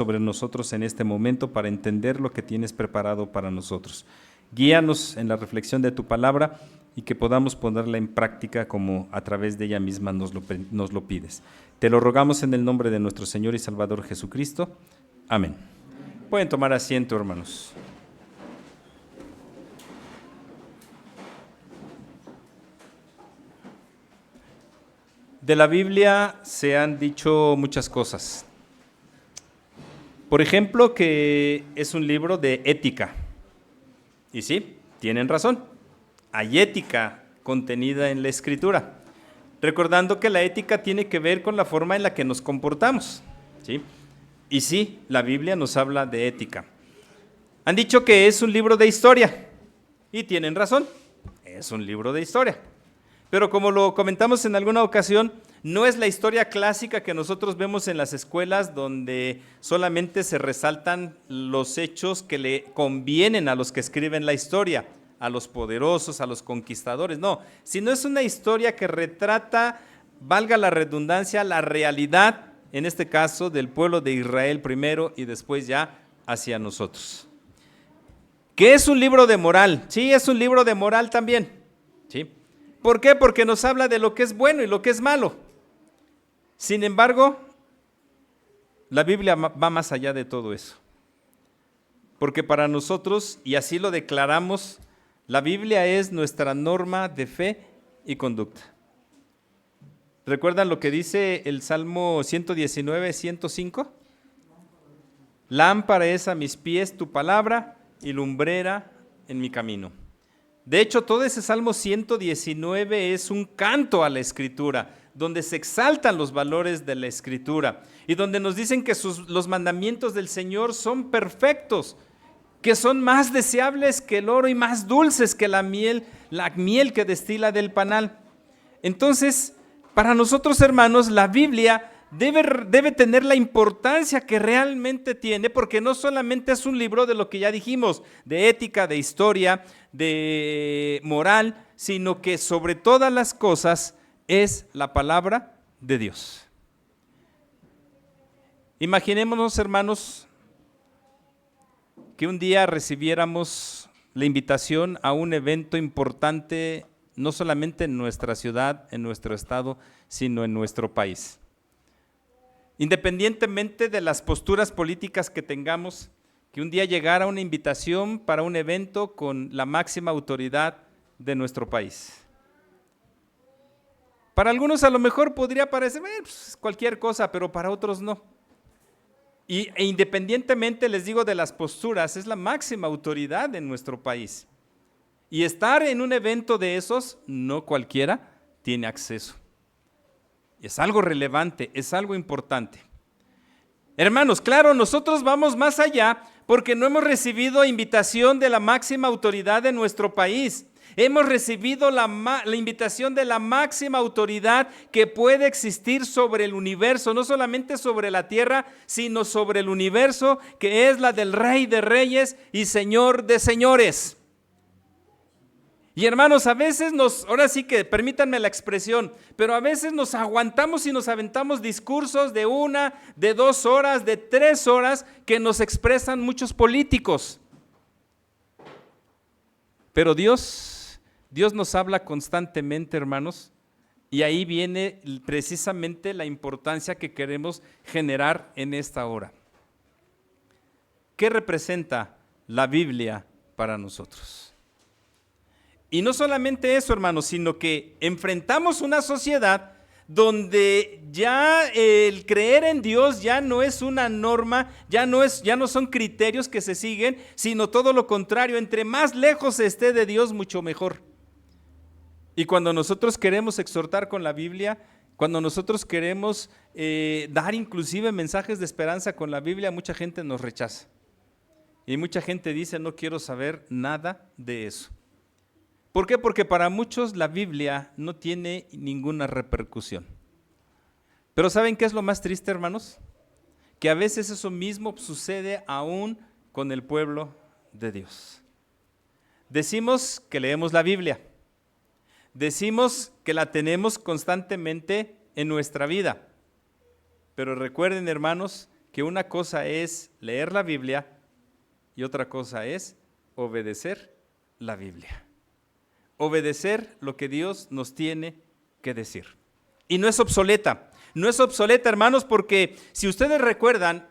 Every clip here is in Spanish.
sobre nosotros en este momento para entender lo que tienes preparado para nosotros. Guíanos en la reflexión de tu palabra y que podamos ponerla en práctica como a través de ella misma nos lo pides. Te lo rogamos en el nombre de nuestro Señor y Salvador Jesucristo. Amén. Pueden tomar asiento, hermanos. De la Biblia se han dicho muchas cosas. Por ejemplo, que es un libro de ética. Y sí, tienen razón. Hay ética contenida en la Escritura. Recordando que la ética tiene que ver con la forma en la que nos comportamos, ¿sí? Y sí, la Biblia nos habla de ética. Han dicho que es un libro de historia. Y tienen razón, es un libro de historia. Pero como lo comentamos en alguna ocasión, no es la historia clásica que nosotros vemos en las escuelas donde solamente se resaltan los hechos que le convienen a los que escriben la historia, a los poderosos, a los conquistadores. No, sino es una historia que retrata, valga la redundancia, la realidad, en este caso, del pueblo de Israel primero y después ya hacia nosotros. ¿Qué es un libro de moral? Sí, es un libro de moral también, ¿sí? ¿Por qué? Porque nos habla de lo que es bueno y lo que es malo. Sin embargo, la Biblia va más allá de todo eso. Porque para nosotros, y así lo declaramos, la Biblia es nuestra norma de fe y conducta. ¿Recuerdan lo que dice el Salmo 119, 105? Lámpara es a mis pies tu palabra y lumbrera en mi camino. De hecho, todo ese Salmo 119 es un canto a la Escritura, donde se exaltan los valores de la Escritura y donde nos dicen que los mandamientos del Señor son perfectos, que son más deseables que el oro y más dulces que la miel que destila del panal. Entonces, para nosotros, hermanos, la Biblia debe tener la importancia que realmente tiene, porque no solamente es un libro de lo que ya dijimos, de ética, de historia, de moral, sino que sobre todas las cosas es la palabra de Dios. Imaginémonos, hermanos, que un día recibiéramos la invitación a un evento importante, no solamente en nuestra ciudad, en nuestro estado, sino en nuestro país. Independientemente de las posturas políticas que tengamos, que un día llegara una invitación para un evento con la máxima autoridad de nuestro país. Para algunos a lo mejor podría parecer pues cualquier cosa, pero para otros no. E independientemente, les digo, de las posturas, es la máxima autoridad en nuestro país. Y estar en un evento de esos, no cualquiera tiene acceso. Es algo relevante, es algo importante. Hermanos, claro, nosotros vamos más allá porque no hemos recibido invitación de la máxima autoridad de nuestro país. Hemos recibido la invitación de la máxima autoridad que puede existir sobre el universo, no solamente sobre la tierra, sino sobre el universo, que es la del Rey de Reyes y Señor de Señores. Y hermanos, a veces ahora sí que permítanme la expresión, pero a veces nos aguantamos y nos aventamos discursos de 1, de 2 horas, de 3 horas que nos expresan muchos políticos. Pero Dios nos habla constantemente, hermanos, y ahí viene precisamente la importancia que queremos generar en esta hora. ¿Qué representa la Biblia para nosotros? Y no solamente eso, hermanos, sino que enfrentamos una sociedad donde ya el creer en Dios ya no es una norma, ya no son criterios que se siguen, sino todo lo contrario, entre más lejos esté de Dios, mucho mejor. Y cuando nosotros queremos exhortar con la Biblia, cuando nosotros queremos dar inclusive mensajes de esperanza con la Biblia, mucha gente nos rechaza. Y mucha gente dice, no quiero saber nada de eso. ¿Por qué? Porque para muchos la Biblia no tiene ninguna repercusión. Pero ¿saben qué es lo más triste, hermanos? Que a veces eso mismo sucede aún con el pueblo de Dios. Decimos que leemos la Biblia. Decimos que la tenemos constantemente en nuestra vida. Pero recuerden, hermanos, que una cosa es leer la Biblia y otra cosa es obedecer la Biblia. Obedecer lo que Dios nos tiene que decir. Y no es obsoleta. No es obsoleta, hermanos, porque si ustedes recuerdan,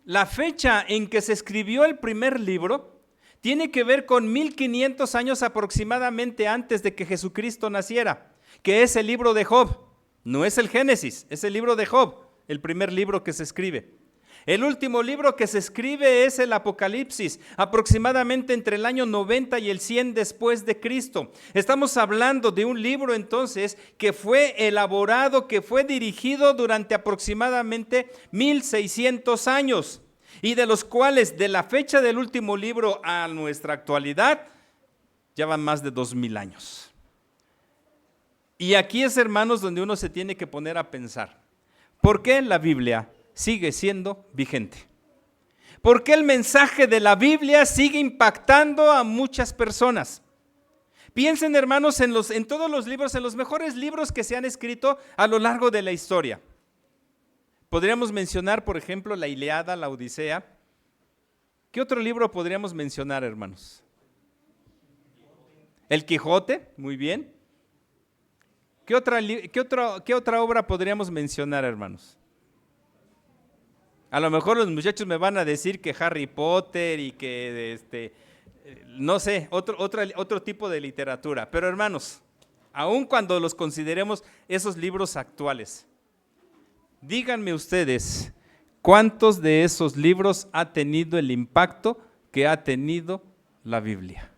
la fecha en que se escribió el primer libro tiene que ver con 1500 años aproximadamente antes de que Jesucristo naciera, que es el libro de Job. No es el Génesis, es el libro de Job, el primer libro que se escribe. El último libro que se escribe es el Apocalipsis, aproximadamente entre el año 90 y el 100 después de Cristo. Estamos hablando de un libro entonces que fue elaborado, que fue dirigido durante aproximadamente 1600 años y de los cuales de la fecha del último libro a nuestra actualidad ya van más de 2000 años. Y aquí es, hermanos, donde uno se tiene que poner a pensar, ¿por qué la Biblia sigue siendo vigente? ¿Por qué el mensaje de la Biblia sigue impactando a muchas personas? Piensen, hermanos, en todos los libros, en los mejores libros que se han escrito a lo largo de la historia. Podríamos mencionar, por ejemplo, la Ilíada, la Odisea. ¿Qué otro libro podríamos mencionar, hermanos? El Quijote, muy bien. ¿Qué otra obra podríamos mencionar, hermanos? A lo mejor los muchachos me van a decir que Harry Potter y que, no sé, otro tipo de literatura. Pero hermanos, aun cuando los consideremos esos libros actuales, díganme ustedes, ¿cuántos de esos libros ha tenido el impacto que ha tenido la Biblia?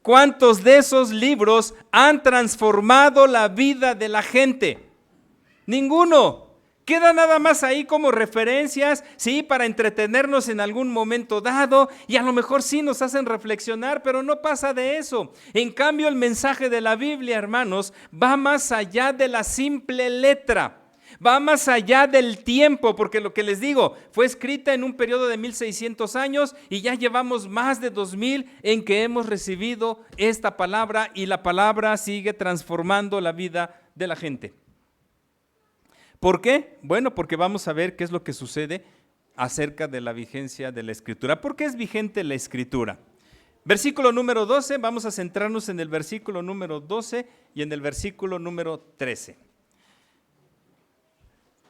¿Cuántos de esos libros han transformado la vida de la gente? Ninguno. Queda nada más ahí como referencias, sí, para entretenernos en algún momento dado y a lo mejor sí nos hacen reflexionar, pero no pasa de eso. En cambio, el mensaje de la Biblia, hermanos, va más allá de la simple letra, va más allá del tiempo, porque lo que les digo, fue escrita en un periodo de 1600 años y ya llevamos más de 2000 en que hemos recibido esta palabra y la palabra sigue transformando la vida de la gente. ¿Por qué? Bueno, porque vamos a ver qué es lo que sucede acerca de la vigencia de la Escritura. ¿Por qué es vigente la Escritura? Versículo número 12, vamos a centrarnos en el versículo número 12 y en el versículo número 13.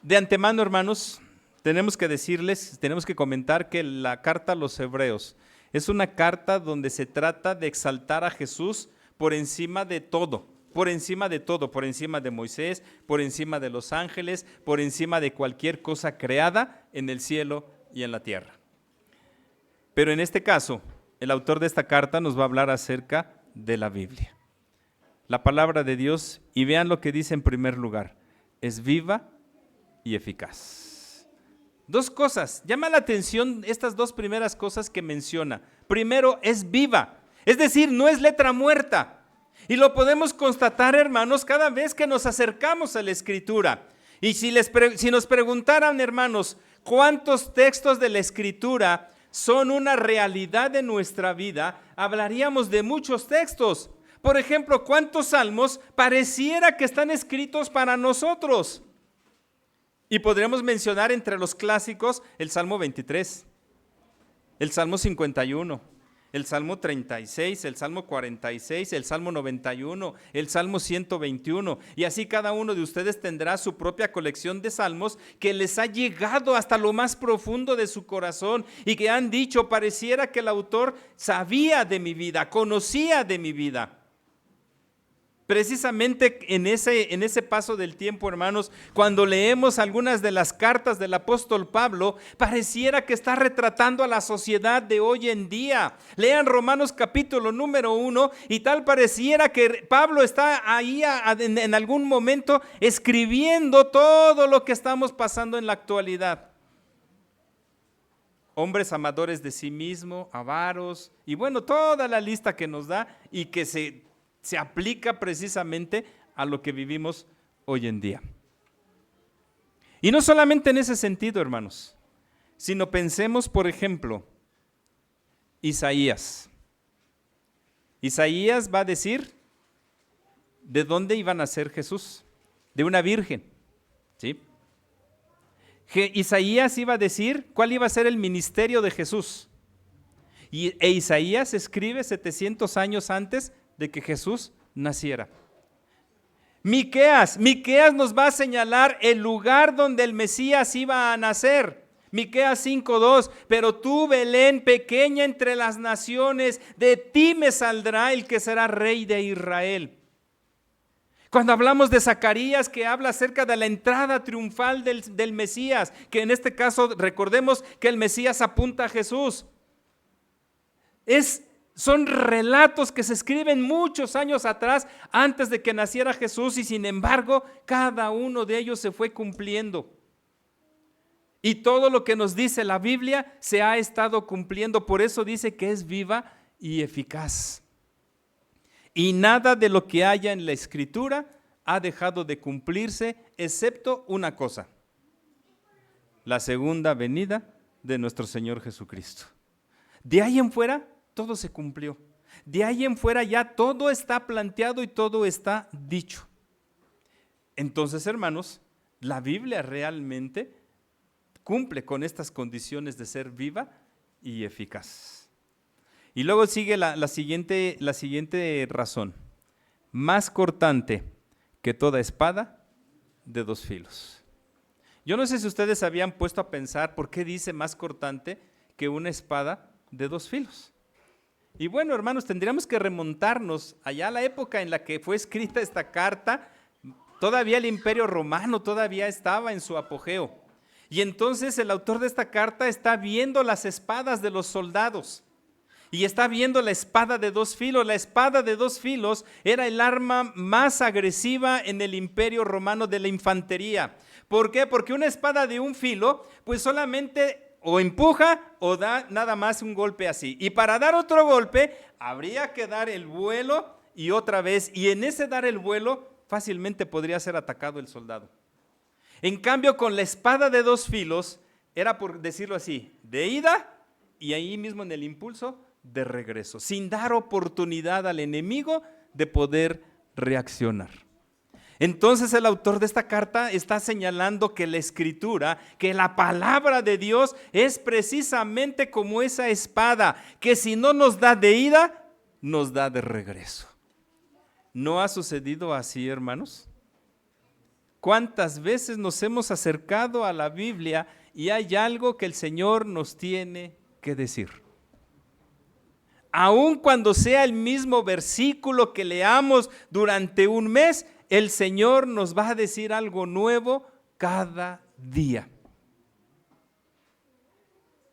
De antemano, hermanos, tenemos que comentar que la carta a los Hebreos es una carta donde se trata de exaltar a Jesús por encima de todo. Por encima de todo, por encima de Moisés, por encima de los ángeles, por encima de cualquier cosa creada en el cielo y en la tierra. Pero en este caso, el autor de esta carta nos va a hablar acerca de la Biblia. La palabra de Dios, y vean lo que dice en primer lugar, es viva y eficaz. Dos cosas, llama la atención estas dos primeras cosas que menciona. Primero, es viva, es decir, no es letra muerta. Y lo podemos constatar, hermanos, cada vez que nos acercamos a la Escritura. Y si nos preguntaran, hermanos, ¿cuántos textos de la Escritura son una realidad de nuestra vida? Hablaríamos de muchos textos. Por ejemplo, ¿cuántos salmos pareciera que están escritos para nosotros? Y podríamos mencionar entre los clásicos el Salmo 23, el Salmo 51, el Salmo 36, el Salmo 46, el Salmo 91, el Salmo 121. Y así cada uno de ustedes tendrá su propia colección de salmos que les ha llegado hasta lo más profundo de su corazón y que han dicho, pareciera que el autor sabía de mi vida, conocía de mi vida. Precisamente en ese paso del tiempo, hermanos, cuando leemos algunas de las cartas del apóstol Pablo, pareciera que está retratando a la sociedad de hoy en día. Lean Romanos capítulo número 1 y tal pareciera que Pablo está ahí en algún momento escribiendo todo lo que estamos pasando en la actualidad. Hombres amadores de sí mismo, avaros, y bueno, toda la lista que nos da y que se aplica precisamente a lo que vivimos hoy en día. Y no solamente en ese sentido, hermanos, sino pensemos, por ejemplo, Isaías. Isaías va a decir de dónde iba a nacer Jesús, de una virgen, ¿sí? Isaías iba a decir cuál iba a ser el ministerio de Jesús. E Isaías escribe 700 años antes de que Jesús naciera. Miqueas nos va a señalar el lugar donde el Mesías iba a nacer. Miqueas 5:2, pero tú, Belén, pequeña entre las naciones, de ti me saldrá el que será rey de Israel. Cuando hablamos de Zacarías, que habla acerca de la entrada triunfal del Mesías, que en este caso recordemos que el Mesías apunta a Jesús. Son relatos que se escriben muchos años atrás, antes de que naciera Jesús, y sin embargo, cada uno de ellos se fue cumpliendo. Y todo lo que nos dice la Biblia se ha estado cumpliendo, por eso dice que es viva y eficaz. Y nada de lo que haya en la Escritura ha dejado de cumplirse, excepto una cosa: la segunda venida de nuestro Señor Jesucristo. De ahí en fuera, todo se cumplió. De ahí en fuera ya todo está planteado y todo está dicho. Entonces, hermanos, la Biblia realmente cumple con estas condiciones de ser viva y eficaz. Y luego sigue la siguiente razón: más cortante que toda espada de dos filos. Yo no sé si ustedes se habían puesto a pensar por qué dice más cortante que una espada de dos filos. Y bueno, hermanos, tendríamos que remontarnos allá a la época en la que fue escrita esta carta. Todavía el Imperio Romano todavía estaba en su apogeo. Y entonces el autor de esta carta está viendo las espadas de los soldados y está viendo la espada de dos filos. La espada de dos filos era el arma más agresiva en el Imperio Romano de la infantería. ¿Por qué? Porque una espada de un filo, pues solamente o empuja o da nada más un golpe así. Y para dar otro golpe, habría que dar el vuelo y otra vez. Y en ese dar el vuelo, fácilmente podría ser atacado el soldado. En cambio, con la espada de dos filos, era, por decirlo así, de ida y ahí mismo en el impulso de regreso, sin dar oportunidad al enemigo de poder reaccionar. Entonces el autor de esta carta está señalando que la Escritura, que la palabra de Dios es precisamente como esa espada, que si no nos da de ida, nos da de regreso. ¿No ha sucedido así, hermanos? ¿Cuántas veces nos hemos acercado a la Biblia y hay algo que el Señor nos tiene que decir? Aun cuando sea el mismo versículo que leamos durante un mes, el Señor nos va a decir algo nuevo cada día.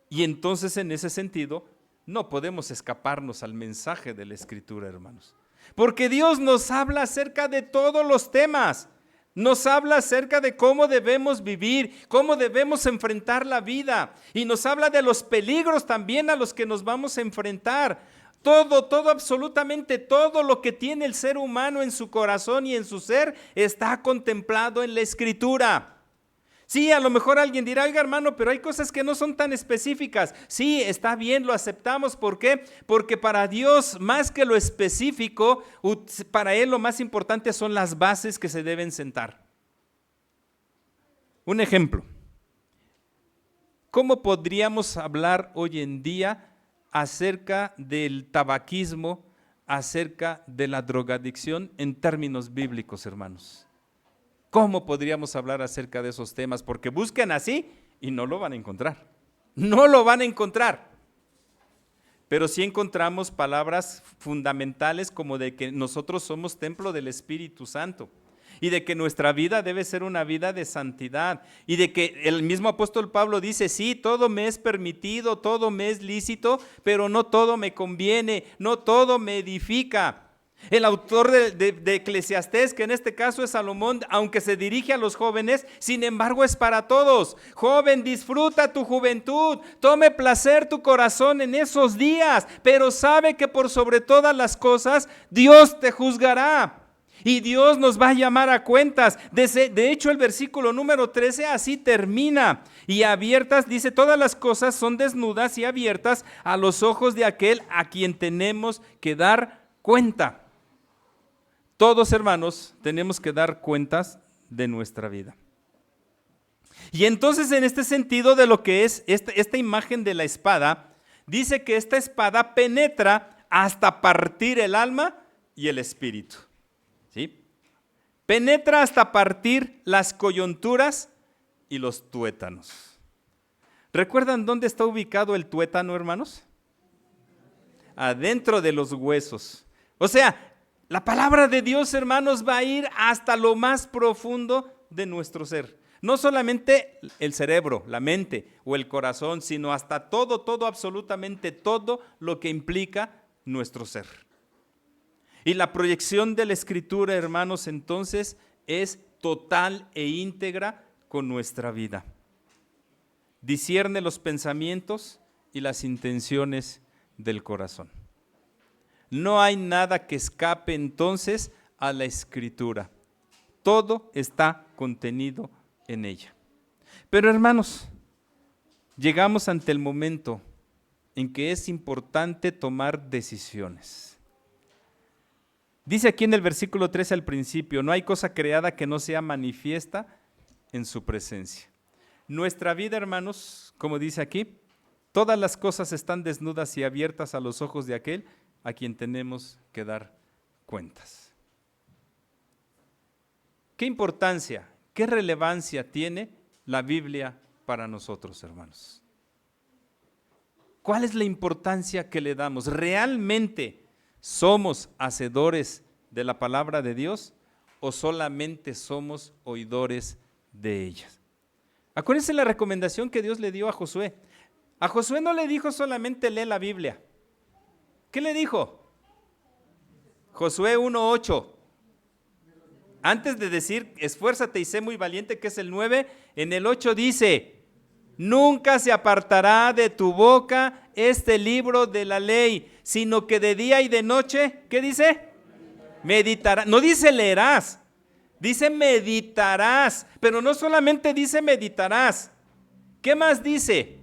Y entonces, en ese sentido, no podemos escaparnos al mensaje de la Escritura, hermanos. Porque Dios nos habla acerca de todos los temas. Nos habla acerca de cómo debemos vivir, cómo debemos enfrentar la vida. Y nos habla de los peligros también a los que nos vamos a enfrentar. Todo, absolutamente todo lo que tiene el ser humano en su corazón y en su ser está contemplado en la Escritura. Sí, a lo mejor alguien dirá, oiga hermano, pero hay cosas que no son tan específicas. Sí, está bien, lo aceptamos. ¿Por qué? Porque para Dios, más que lo específico, para Él lo más importante son las bases que se deben sentar. Un ejemplo. ¿Cómo podríamos hablar hoy en día acerca del tabaquismo, acerca de la drogadicción en términos bíblicos, hermanos? ¿Cómo podríamos hablar acerca de esos temas? Porque busquen así y no lo van a encontrar. No lo van a encontrar. Pero sí encontramos palabras fundamentales como de que nosotros somos templo del Espíritu Santo y de que nuestra vida debe ser una vida de santidad y de que el mismo apóstol Pablo dice, sí, todo me es permitido, todo me es lícito, pero no todo me conviene, no todo me edifica. El autor de Eclesiastés, que en este caso es Salomón, aunque se dirige a los jóvenes, sin embargo es para todos. Joven, disfruta tu juventud, tome placer tu corazón en esos días, pero sabe que por sobre todas las cosas Dios te juzgará. Y Dios nos va a llamar a cuentas. De hecho, el versículo número 13 así termina. Y abiertas, dice, todas las cosas son desnudas y abiertas a los ojos de aquel a quien tenemos que dar cuenta. Todos, hermanos, tenemos que dar cuentas de nuestra vida. Y entonces en este sentido de lo que es esta imagen de la espada, dice que esta espada penetra hasta partir el alma y el espíritu. ¿Sí? Penetra hasta partir las coyunturas y los tuétanos. ¿Recuerdan dónde está ubicado el tuétano, hermanos? Adentro de los huesos. O sea, la palabra de Dios, hermanos, va a ir hasta lo más profundo de nuestro ser. No solamente el cerebro, la mente o el corazón, sino hasta todo, absolutamente todo lo que implica nuestro ser. Y la proyección de la Escritura, hermanos, entonces es total e íntegra con nuestra vida. Discierne los pensamientos y las intenciones del corazón. No hay nada que escape entonces a la Escritura. Todo está contenido en ella. Pero hermanos, llegamos ante el momento en que es importante tomar decisiones. Dice aquí en el versículo 13 al principio, no hay cosa creada que no sea manifiesta en su presencia. Nuestra vida, hermanos, como dice aquí, todas las cosas están desnudas y abiertas a los ojos de aquel a quien tenemos que dar cuentas. ¿Qué importancia, qué relevancia tiene la Biblia para nosotros, hermanos? ¿Cuál es la importancia que le damos? ¿Realmente somos hacedores de la palabra de Dios o solamente somos oidores de ella? Acuérdense la recomendación que Dios le dio a Josué. A Josué no le dijo solamente lee la Biblia. ¿Qué le dijo? Josué 1:8. Antes de decir esfuérzate y sé muy valiente, que es el 9, en el 8 dice, nunca se apartará de tu boca este libro de la ley, sino que de día y de noche, ¿qué dice? Meditarás. No dice leerás, dice meditarás, pero no solamente dice meditarás. ¿Qué más dice?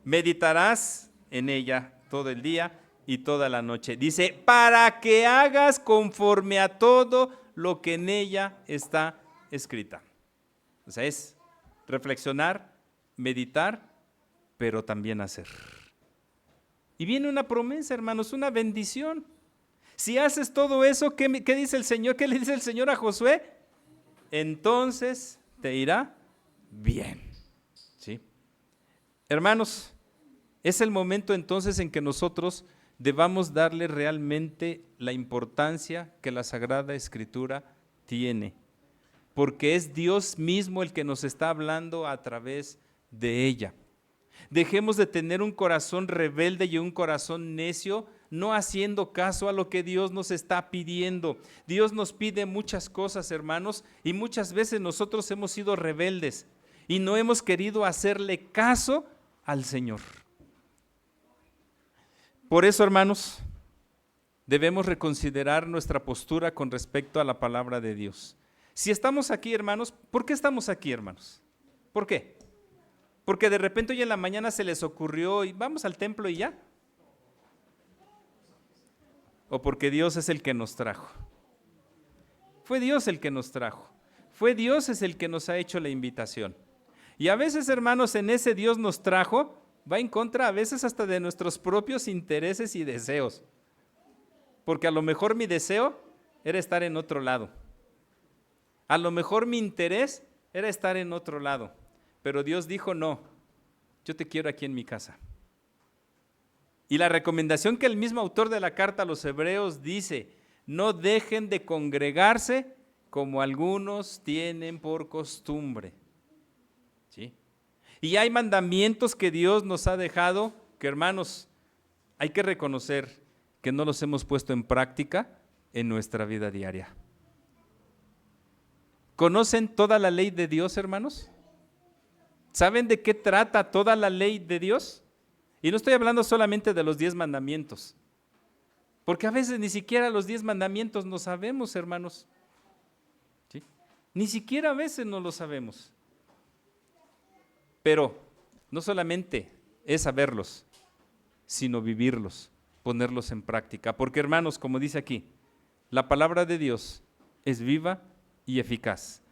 Meditarás en ella todo el día y toda la noche. Dice, para que hagas conforme a todo lo que en ella está escrita. O sea, es reflexionar, meditar, pero también hacer. Y viene una promesa, hermanos, una bendición. Si haces todo eso, ¿qué dice el Señor? ¿Qué le dice el Señor a Josué? Entonces te irá bien. ¿Sí? Hermanos, es el momento entonces en que nosotros debamos darle realmente la importancia que la Sagrada Escritura tiene, porque es Dios mismo el que nos está hablando a través de ella. Dejemos de tener un corazón rebelde y un corazón necio, no haciendo caso a lo que Dios nos está pidiendo. Dios nos pide muchas cosas, hermanos, y muchas veces nosotros hemos sido rebeldes y no hemos querido hacerle caso al Señor. Por eso, hermanos, debemos reconsiderar nuestra postura con respecto a la palabra de Dios. Si estamos aquí, hermanos, ¿por qué estamos aquí, hermanos? ¿Por qué? Porque de repente hoy en la mañana se les ocurrió y vamos al templo y ya. ¿O porque Dios es el que nos trajo? Fue Dios el que nos trajo. Fue Dios es el que nos ha hecho la invitación. Y a veces, hermanos, en ese Dios nos trajo, va en contra a veces hasta de nuestros propios intereses y deseos. Porque a lo mejor mi deseo era estar en otro lado. A lo mejor mi interés era estar en otro lado. Pero Dios dijo, no, yo te quiero aquí en mi casa. Y la recomendación que el mismo autor de la carta a los Hebreos dice, no dejen de congregarse como algunos tienen por costumbre. ¿Sí? Y hay mandamientos que Dios nos ha dejado que, hermanos, hay que reconocer que no los hemos puesto en práctica en nuestra vida diaria. ¿Conocen toda la ley de Dios, hermanos? ¿Saben de qué trata toda la ley de Dios? Y no estoy hablando solamente de los 10 mandamientos, porque a veces ni siquiera los 10 mandamientos no sabemos, hermanos. ¿Sí? Ni siquiera a veces no lo sabemos. Pero no solamente es saberlos, sino vivirlos, ponerlos en práctica. Porque, hermanos, como dice aquí, la palabra de Dios es viva y eficaz.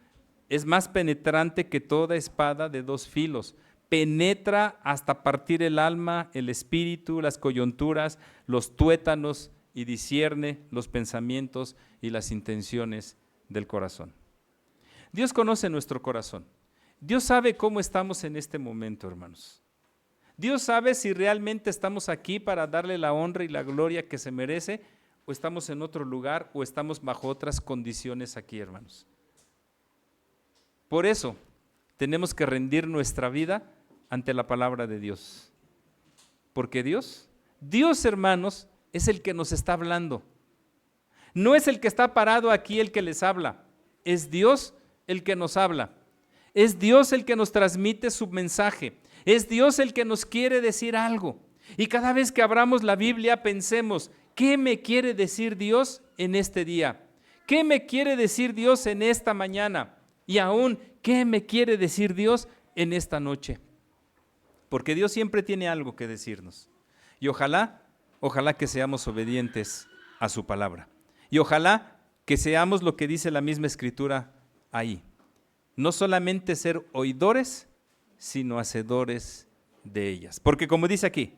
es más penetrante que toda espada de dos filos. Penetra hasta partir el alma, el espíritu, las coyunturas, los tuétanos y discierne los pensamientos y las intenciones del corazón. Dios conoce nuestro corazón. Dios sabe cómo estamos en este momento, hermanos. Dios sabe si realmente estamos aquí para darle la honra y la gloria que se merece, o estamos en otro lugar, o estamos bajo otras condiciones aquí, hermanos. Por eso tenemos que rendir nuestra vida ante la palabra de Dios. Porque Dios, hermanos, es el que nos está hablando. No es el que está parado aquí el que les habla. Es Dios el que nos habla. Es Dios el que nos transmite su mensaje. Es Dios el que nos quiere decir algo. Y cada vez que abramos la Biblia pensemos, ¿qué me quiere decir Dios en este día? ¿Qué me quiere decir Dios en esta mañana? Y aún, ¿qué me quiere decir Dios en esta noche? Porque Dios siempre tiene algo que decirnos. Y ojalá que seamos obedientes a su palabra. Y ojalá que seamos lo que dice la misma Escritura ahí. No solamente ser oidores, sino hacedores de ellas. Porque como dice aquí,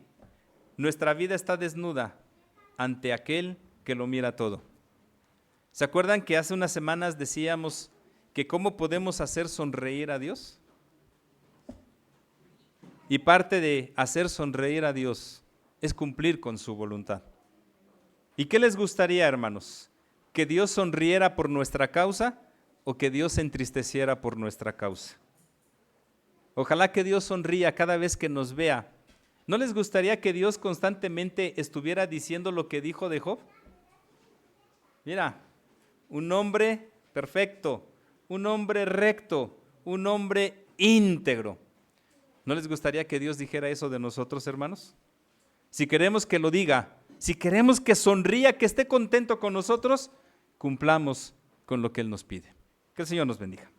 nuestra vida está desnuda ante aquel que lo mira todo. ¿Se acuerdan que hace unas semanas decíamos que cómo podemos hacer sonreír a Dios? Y parte de hacer sonreír a Dios es cumplir con su voluntad. ¿Y qué les gustaría, hermanos? ¿Que Dios sonriera por nuestra causa o que Dios se entristeciera por nuestra causa? Ojalá que Dios sonría cada vez que nos vea. ¿No les gustaría que Dios constantemente estuviera diciendo lo que dijo de Job? Mira, un hombre perfecto, un hombre recto, un hombre íntegro. ¿No les gustaría que Dios dijera eso de nosotros, hermanos? Si queremos que lo diga, si queremos que sonría, que esté contento con nosotros, cumplamos con lo que Él nos pide. Que el Señor nos bendiga.